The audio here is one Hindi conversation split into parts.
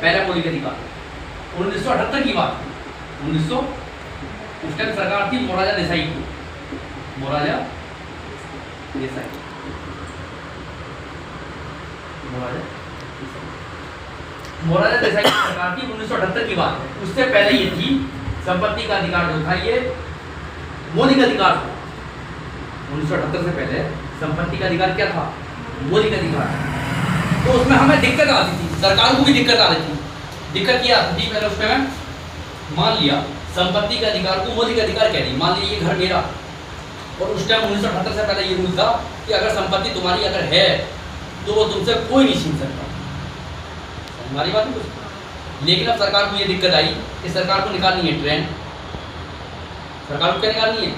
पहला मौलिक अधिकार 1978 की बात, 1900 उस टाइम सरकार थी मोरारजी देसाई की, मोरारजी देसाई, मोरारजी देसाई की सरकार थी 1978 की बात है। उससे पहले ये थी संपत्ति का अधिकार जो था ये मौलिक अधिकार था। 1978 से पहले संपत्ति का अधिकार क्या था? मौलिक अधिकार। तो उसमें हमें दिक्कत आती थी, सरकार को भी दिक्कत आ रही थी। दिक्कत ये आती थी, पहले उसमें मान लिया संपत्ति के अधिकार को मौलिक अधिकार कह दी, मान लीजिए ये घर मेरा, और उस टाइम 1978 से पहले ये रूल था कि अगर संपत्ति तुम्हारी अगर है तो वो तुमसे कोई नहीं छीन सकता। हमारी बात नहीं कुछ। लेकिन अब सरकार को ये दिक्कत आई कि सरकार को निकालनी है ट्रेन। सरकार को क्या निकालनी है?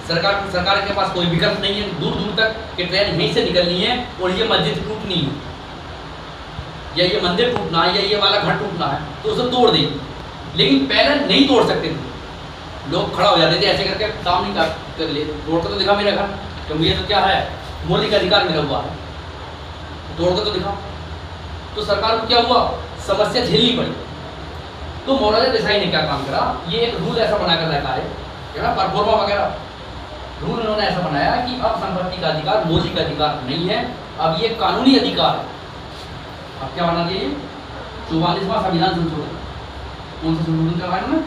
सरकार के पास कोई विकल्प नहीं है, दूर दूर तक कि ट्रेन यहीं से निकलनी है और ये मस्जिद टूटनी है या ये मंदिर टूटना है या ये वाला घर टूटना है तो उसे तोड़ देंगे। लेकिन पहले नहीं तोड़ सकते थे, लोग खड़ा हो जाते थे ऐसे करके, काम नहीं कर ले, तोड़ कर तो दिखा मेरा घर, क्योंकि ये तो क्या है मौलिक अधिकार मेरा हुआ है, तोड़ कर तो दिखा। तो सरकार को क्या हुआ, समस्या झेलनी पड़ी। तो मोरारजी देसाई ने क्या काम करा, ये एक रूल ऐसा बनाकर रखा है ना, परफॉर्मा वगैरह रूल इन्होंने ऐसा बनाया कि अब संपत्ति का अधिकार मौलिक अधिकार नहीं है, अब ये कानूनी अधिकार है। अब क्या बना दिया, 44वां संविधान संशोधन, कौन सा संशोधन करवाया ना,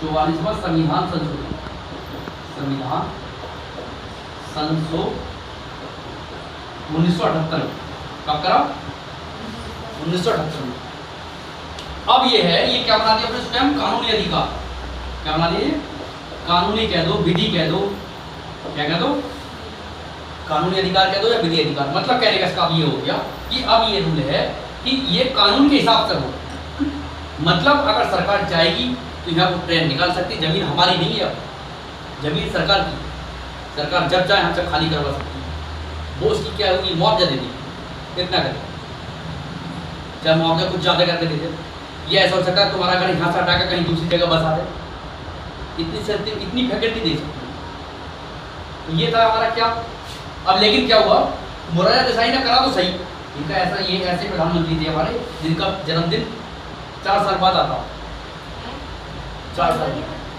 44वां संविधान संशोधन, संविधान संशोधन 1978 कब करा, 1978 में। अब ये है, ये क्या बना दिया अपने स्वयं कानूनी अधिकार, क्या बना दिया, कानूनी कह दो, विधि कह दो, क्या कह दो, कानूनी अधिकार कह दो या विधि अधिकार। मतलब कहने का इसका अब ये हो गया कि अब ये रूल है कि ये कानून के हिसाब से हो। मतलब अगर सरकार चाहेगी तो यहाँ को ट्रेन निकाल सकती, जमीन हमारी नहीं है, अब जमीन सरकार की, सरकार जब चाहे हमसे खाली करवा सकती है। वो उसकी क्या होगी, मुआवजा दे देगी, कितना करे, चाहे मुआवजा कुछ ज़्यादा करके दे दे, ये ऐसा हो सकता है तुम्हारा घर यहाँ से हटा कर कहीं दूसरी जगह बसा दे, इतनी फैकल्टी दे सकती है। तो ये था हमारा क्या। अब लेकिन क्या हुआ, मोरारजी देसाई ने करा तो सही, इनका ऐसा, ये ऐसे प्रधानमंत्री थे हमारे जिनका जन्मदिन 4 साल बाद आता, 4 साल,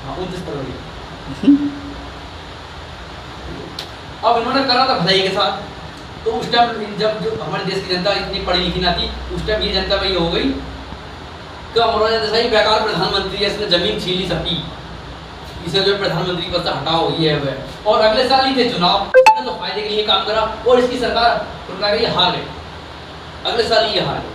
हाँ 29 फरवरी। अब इन्होंने करा था भलाई के साथ। तो उस टाइम जब जो हमारे देश की जनता इतनी पढ़ी लिखी ना थी, उस टाइम ये जनता में ये हो गई कि मोरारजी देसाई बेकार प्रधानमंत्री है, इसने जमीन छीन ली सबकी, इसे जो प्रधानमंत्री पद से हटाओ, ये है। और अगले साल ही थे चुनाव, तो फायदे के लिए काम करा और इसकी सरकार हार गई, अगले साल ही हार गई।